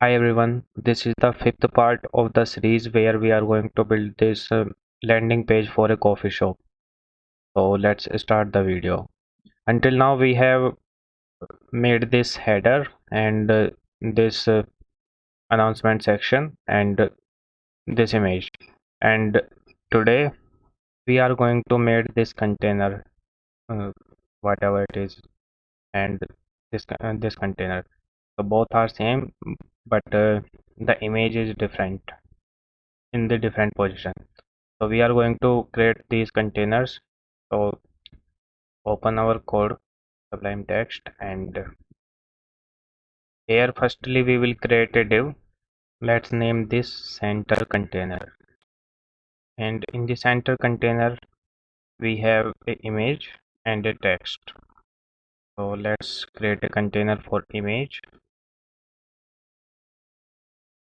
Hi everyone, this is the fifth part of the series where we are going to build this landing page for a coffee shop. So let's start the video. Until now we have made this header and this announcement section and this image. And today we are going to make this container, uh, whatever it is, and this container. So both are same, but the image is different in the different position. So we are going to create these containers. So open our code, Sublime Text, and here firstly we will create a div. Let's name this center container. And in the center container we have a image and a text. So let's create a container for image.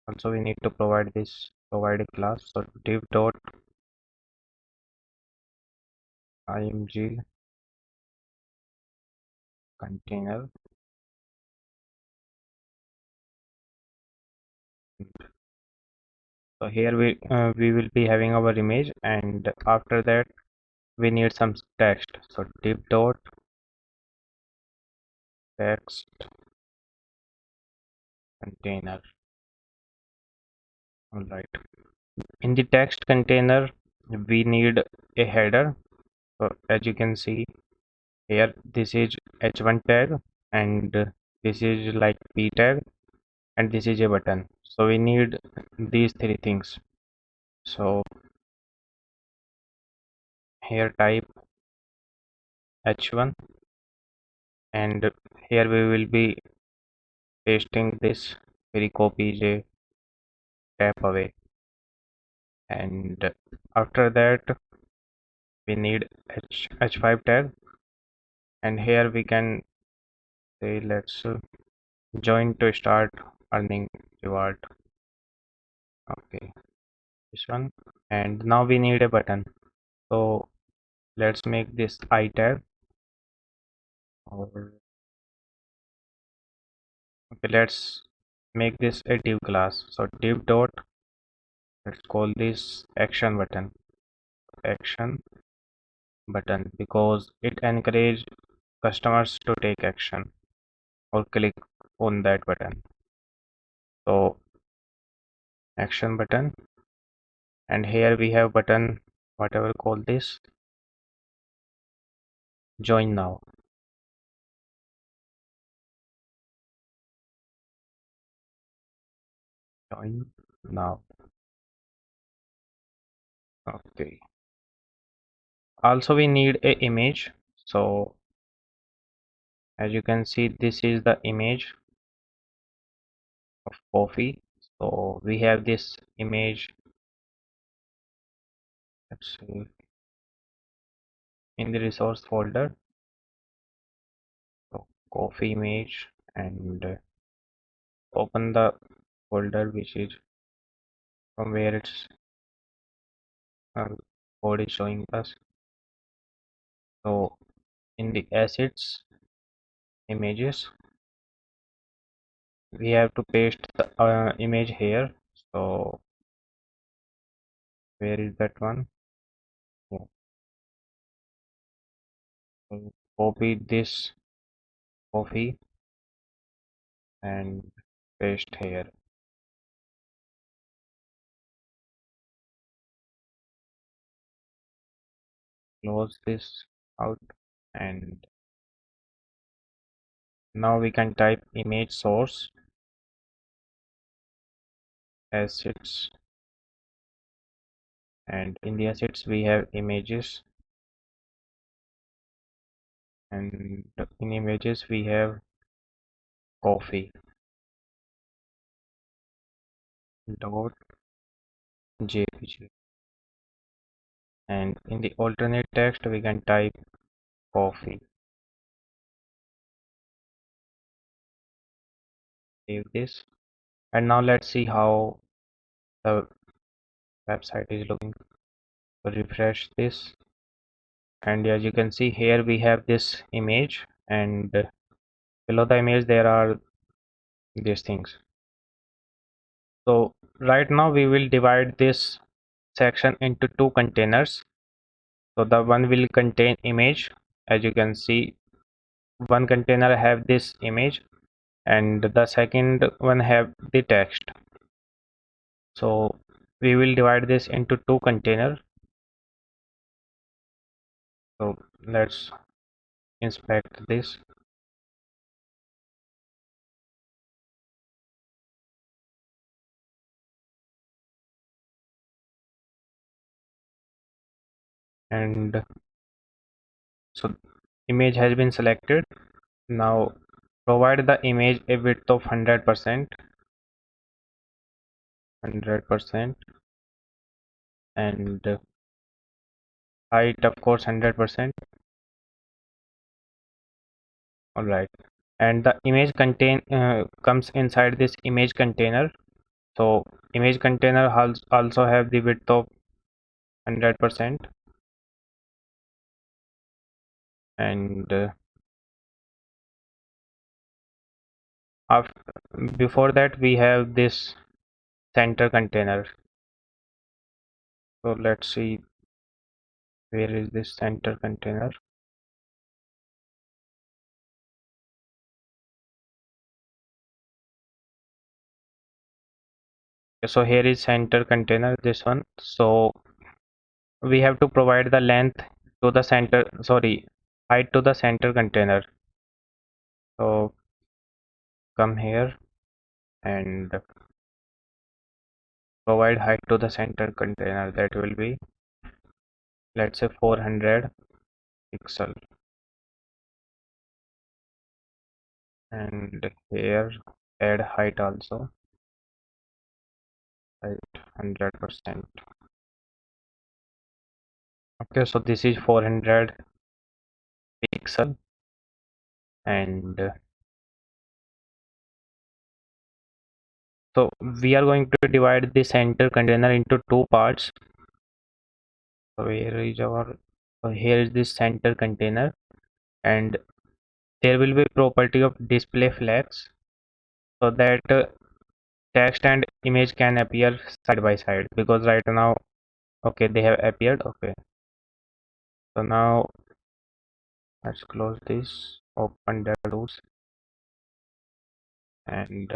Also we need to provide a class. So div dot img container. So here we will be having our image, and after that we need some text. So div dot text container. All right. In the text container we need a header. So as you can see here, this is h1 tag, and this is like p tag, and this is a button. So we need these three things. So here type h1, and here we will be pasting this. Very copy j tap away, and after that we need h5 tag, and here we can say let's join to start earning reward. Okay, this one. And now we need a button. So let's make this I tag, or okay, let's make this a div class. So div dot, let's call this action button, because it encourages customers to take action or click on that button. So action button, and here we have button, whatever call this, join now. Join now. Okay. Also we need a image. So as you can see, this is the image of coffee. So we have this image, let's see, in the resource folder. So coffee image, and open the folder which is from where its uh, code is showing us. So in the assets images we have to paste the image here. So where is that one? Yeah. So copy this coffee and paste here. Close this out, and now we can type image source assets, and in the assets we have images, and in images we have coffee dot jpg, and in the alternate text we can type coffee. Save this, and now let's see how the website is looking. So refresh this, and as you can see here we have this image, and below the image there are these things. So right now we will divide this section into two containers. So the one will contain image. As you can see, one container have this image and the second one have the text. So we will divide this into two container. So let's inspect this. And so image has been selected. Now provide the image a width of 100%, 100%, and height of course 100%. All right. And the image contain comes inside this image container. So image container also have the width of 100%, and after, before that we have this center container. So let's see where is this center container. So here is center container, this one. So we have to provide the length to the center, sorry, height to the center container. So come here and provide height to the center container. That will be, let's say, 400 pixel. And here add height also, height 100%. Okay, so this is 400 pixel, and so we are going to divide the center container into two parts. So where is our, so here is this center container, and there will be property of display flags so that text and image can appear side by side, because right now, okay, they have appeared. Okay, so now let's close this, open the tools, and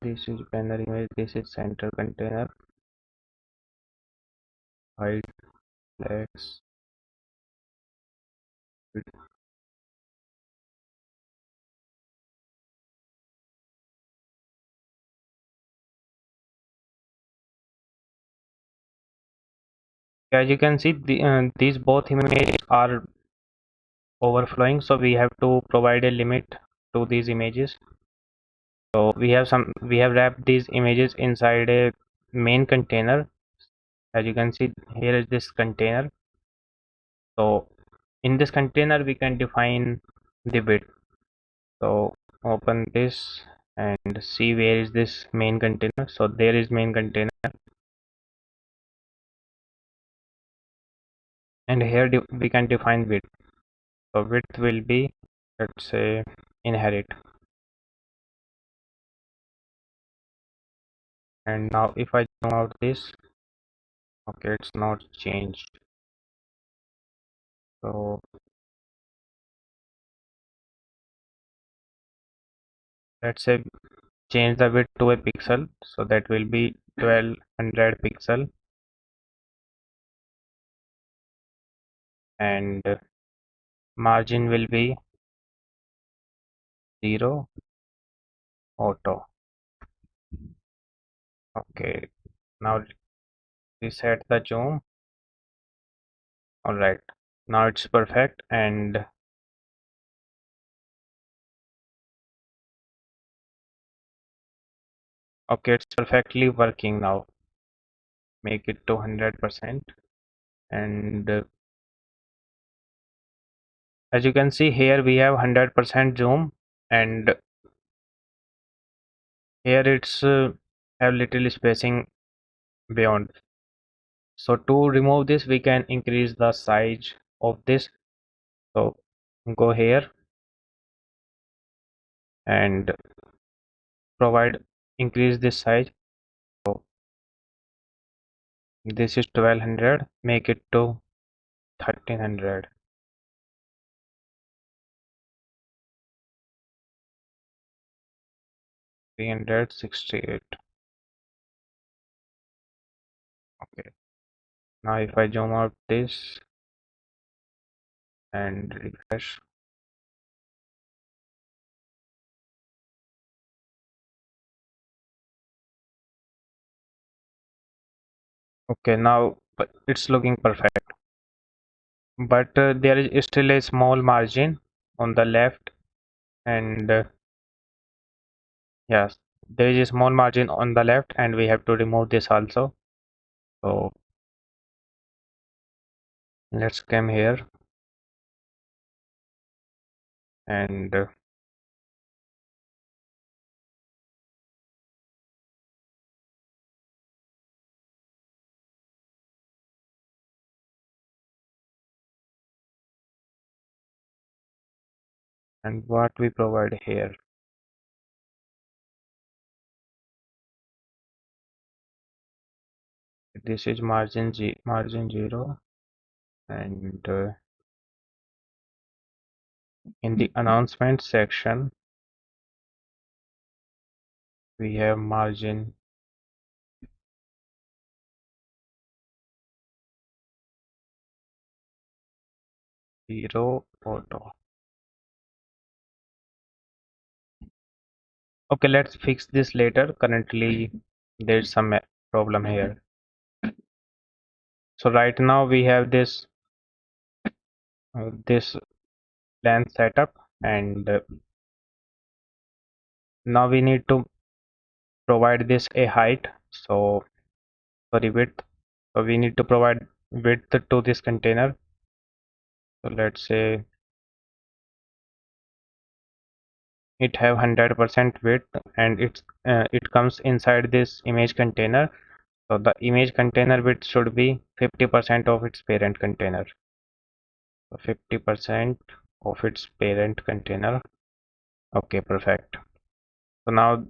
this is banner image, this is center container, height flags. As you can see, these both images are overflowing, so we have to provide a limit to these images. So we have wrapped these images inside a main container. As you can see, here is this container. So in this container we can define the width. So open this and see where is this main container. So there is main container, and here we can define width. So width will be, let's say, inherit. And now if I zoom out this, okay, it's not changed. So let's say change the width to a pixel, so that will be 1200 pixel, and margin will be 0 auto. Okay, now reset the zoom. All right, now it's perfect, and okay, it's perfectly working now. Make it to 100%, and as you can see here we have 100% zoom, and here it's have little spacing beyond. So to remove this we can increase the size of this. So go here and provide increase this size. So this is 1200, make it to 1300. 368. Okay, now if I zoom out this and refresh, okay, now it's looking perfect, but there is still a small margin on the left, and yes, there is a small margin on the left, and we have to remove this also. So let's come here and what we provide here. This is margin 0, and in the announcement section we have margin 0 auto. Okay, let's fix this later. Currently there's some problem here. So right now we have this length setup, and now we need to provide this a height. So sorry, width. So we need to provide width to this container. So let's say it have 100% width, and it comes inside this image container. So the image container width should be 50% of its parent container. So 50% of its parent container. Okay, perfect. So now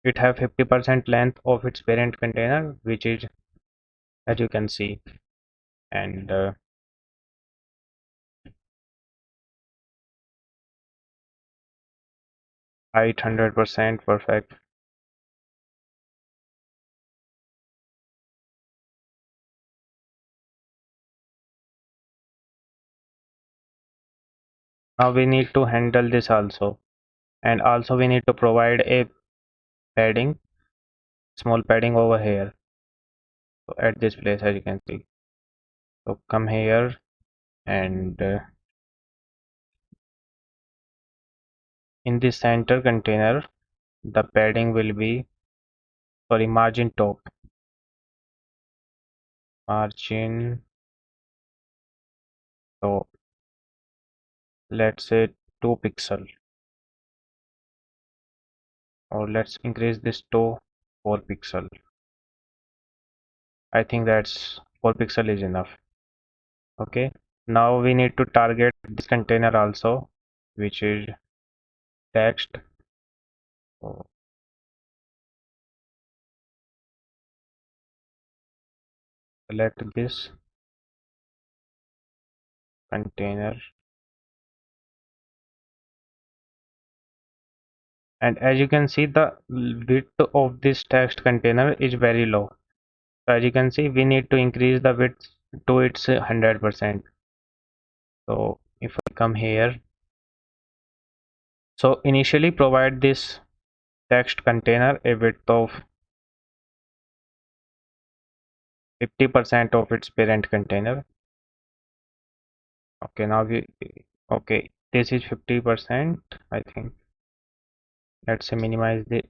it have 50% length of its parent container, which is, as you can see, and height 100%, perfect. Now we need to handle this also, and also we need to provide a padding, small padding over here. So at this place, as you can see. So come here, and in the center container, the padding will be, sorry, margin top, margin. So let's say 2 pixel, or let's increase this to 4 pixel. I think that's 4 pixel is enough. Okay, now we need to target this container also, which is text. So select this container, and as you can see, the width of this text container is very low. So as you can see, we need to increase the width to its 100%. So if I come here, so initially provide this text container a width of 50% of its parent container. Okay, now okay, this is 50%, I think. Let's say minimize the,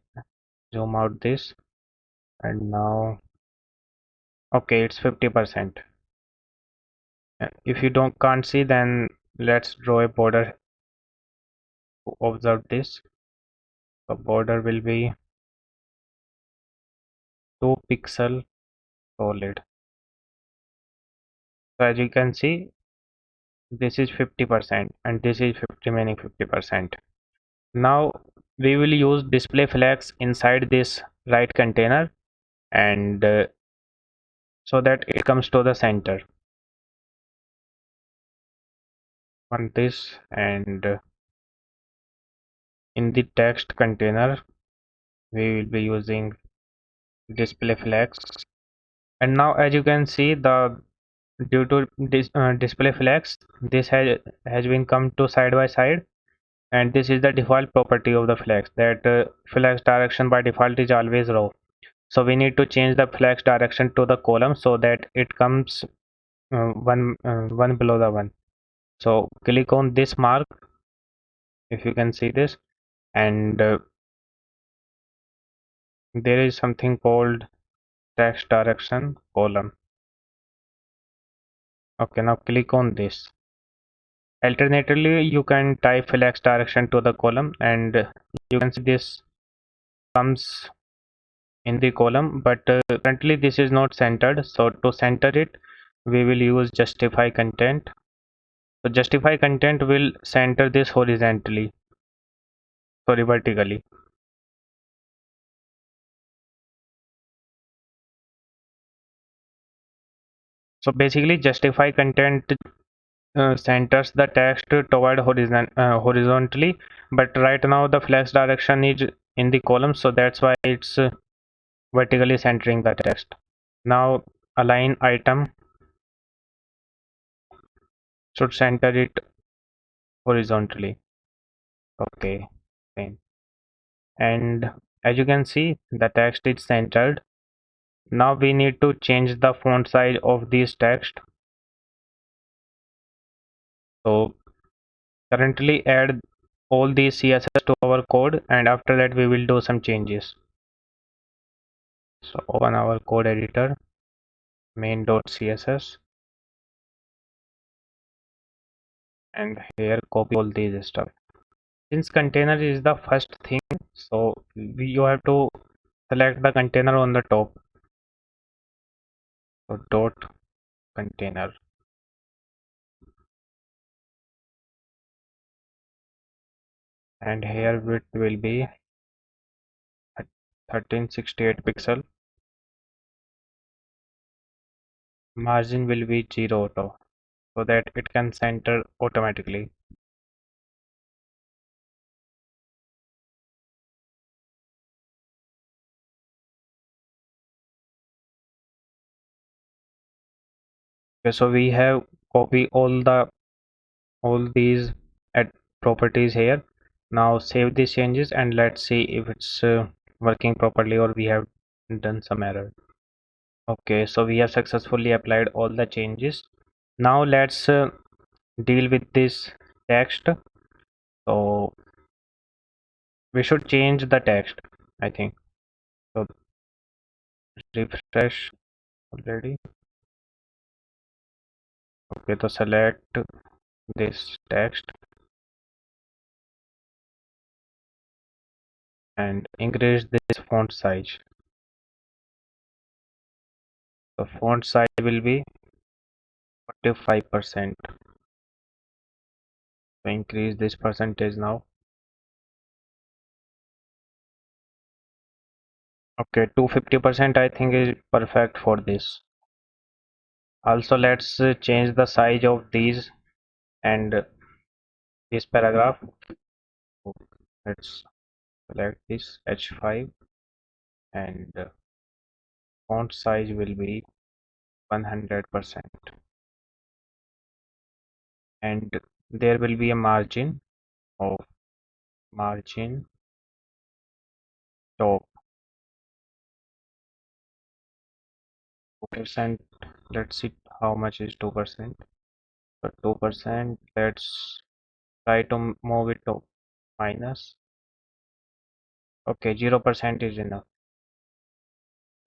zoom out this, and now, okay, it's 50%. If you can't see, then let's draw a border to observe this. The border will be 2 pixel solid. So as you can see, this is 50% and this is 50 remaining 50%. Now we will use display flags inside this right container, and so that it comes to the center on this, and in the text container we will be using display flags. And now as you can see, the due to this display flags, this has been come to side by side, and this is the default property of the flags, that flags direction by default is always row. So we need to change the flags direction to the column so that it comes one below the one. So click on this mark, if you can see this, and there is something called text direction column. Okay, now click on this. Alternatively, you can type flex direction to the column, and you can see this comes in the column, but currently this is not centered. So to center it, we will use justify content. So justify content will center this horizontally, sorry, vertically. So basically, justify content centers the text toward horizontally, but right now the flex direction is in the column, so that's why it's vertically centering the text. Now align item should center it horizontally. Okay, same. And as you can see, the text is centered. Now we need to change the font size of this text. So currently add all these CSS to our code, and after that we will do some changes. So open our code editor, main.css, and here copy all these stuff. Since container is the first thing, so you have to select the container on the top. So dot container, and here width will be 1368 pixel, margin will be 0 auto, so that it can center automatically. Okay, so we have copy all these at properties here. Now save these changes and let's see if it's working properly or we have done some error. Okay, so we have successfully applied all the changes. Now let's deal with this text. So we should change the text, I think. So refresh already. Okay, so select this text and increase this font size. The font size will be 45%. So increase this percentage now. Okay, 250% I think is perfect for this. Also, let's change the size of these and this paragraph. Let's select this H5, and font size will be 100%, and there will be a margin of margin top 2%. Let's see how much is 2%. So 2%, let's try to move it to minus. Okay, 0% is enough.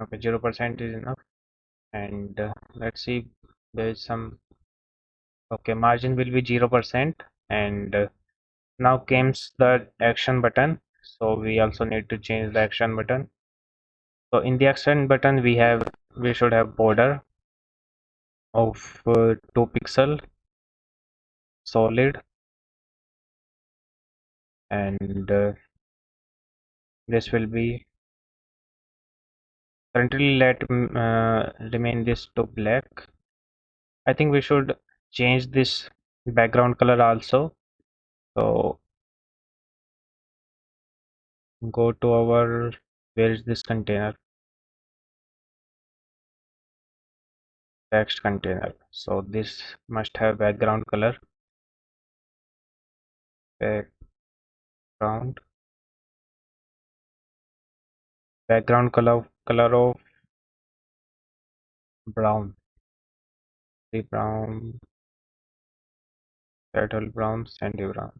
Okay, 0% is enough, and let's see, there is some. Okay, margin will be 0%, and now comes the action button. So we also need to change the action button. So in the action button we should have border of 2 pixel, solid, and this will be currently let remain this to black. I think we should change this background color also. So go to our, where is this container? Text container. So this must have background color. Background background color of brown. The brown, turtle brown, sandy brown.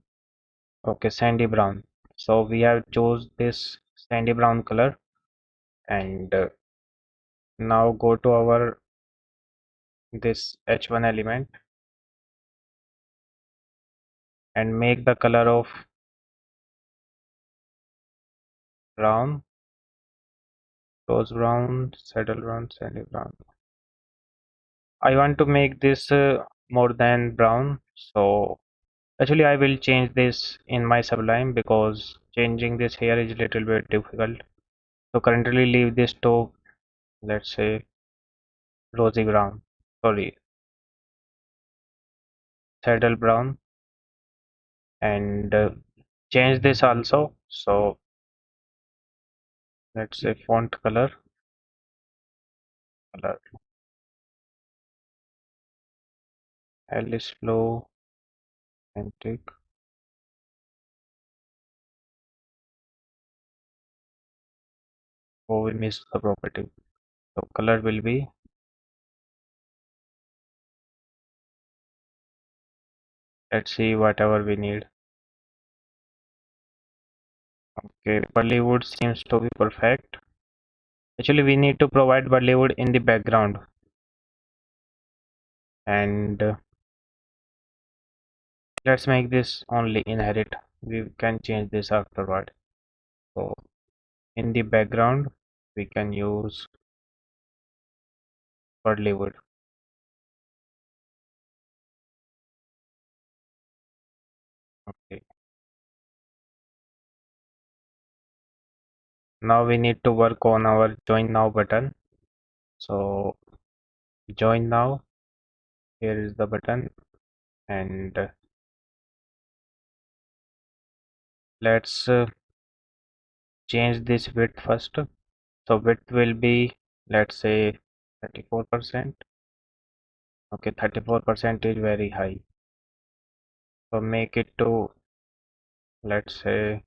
Okay, sandy brown. So we have chose this sandy brown color, and now go to our this h1 element and make the color of brown, rose brown, saddle brown, sandy brown. I want to make this more than brown, so actually I will change this in my Sublime because changing this here is a little bit difficult. So currently leave this to, let's say, rosy brown, sorry, saddle brown, and change this also. So let's say font color Alice flow antique. Oh, we missed the property. So color will be, let's see, whatever we need. Okay, Bollywood seems to be perfect. Actually, we need to provide Bollywood in the background, and let's make this only inherit. We can change this afterward. So in the background, we can use Bollywood. Okay. Now we need to work on our join now button. So join now, here is the button, and let's change this width first. So width will be, let's say, 34%. Okay, 34% is very high. So make it to, let's say,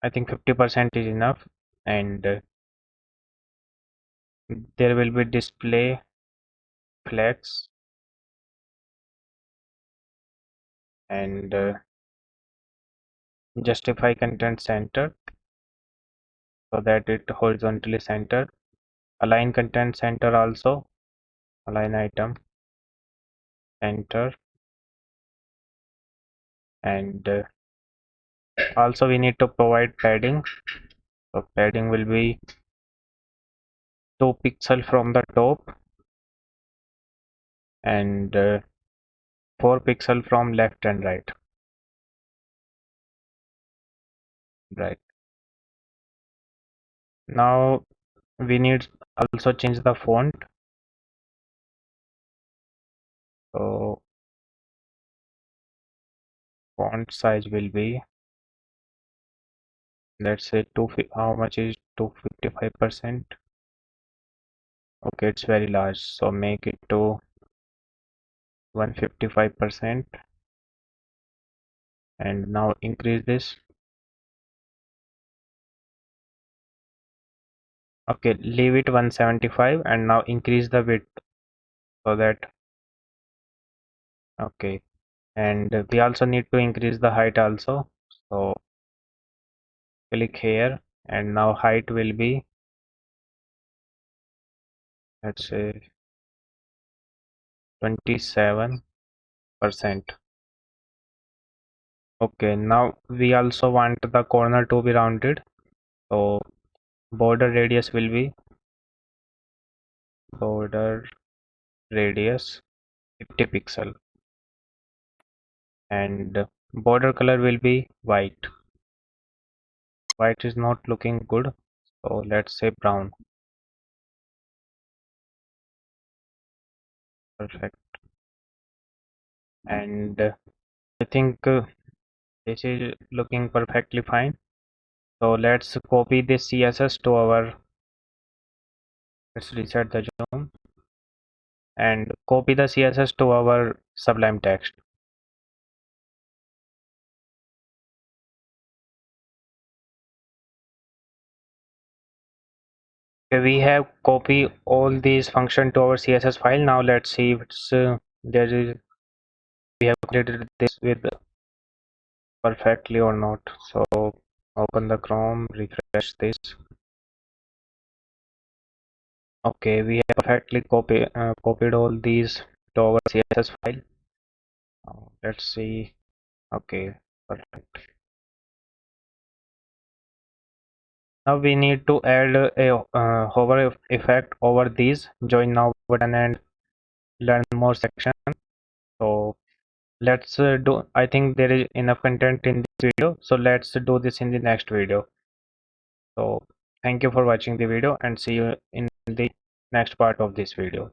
I think 50% is enough, and there will be display flex, and justify content center so that it horizontally center. Align content center also, align item center, and also we need to provide padding. So padding will be 2 pixel from the top, and 4 pixel from left and right. Now we need also change the font. So font size will be, let's say, how much is 255%? Okay, it's very large, so make it to 155%, and now increase this. Okay, leave it 175, and now increase the width so that, okay, and we also need to increase the height also. So click here, and now height will be, let's say, 27%. Okay, now we also want the corner to be rounded, so border radius will be border radius 50 pixel, and border color will be white. White is not looking good, so let's say brown. Perfect. And I think this is looking perfectly fine. So let's copy this CSS to our, let's reset the zoom and copy the CSS to our Sublime text. Okay, we have copied all these function to our CSS file. Now let's see if it's there is we have completed this with perfectly or not. So open the Chrome, refresh this. Okay, we have perfectly copied all these to our CSS file. Now let's see. Okay, perfect. Now we need to add a hover effect over these. Join now button and learn more section. So let's do. I think there is enough content in this video. So let's do this in the next video. So thank you for watching the video and see you in the next part of this video.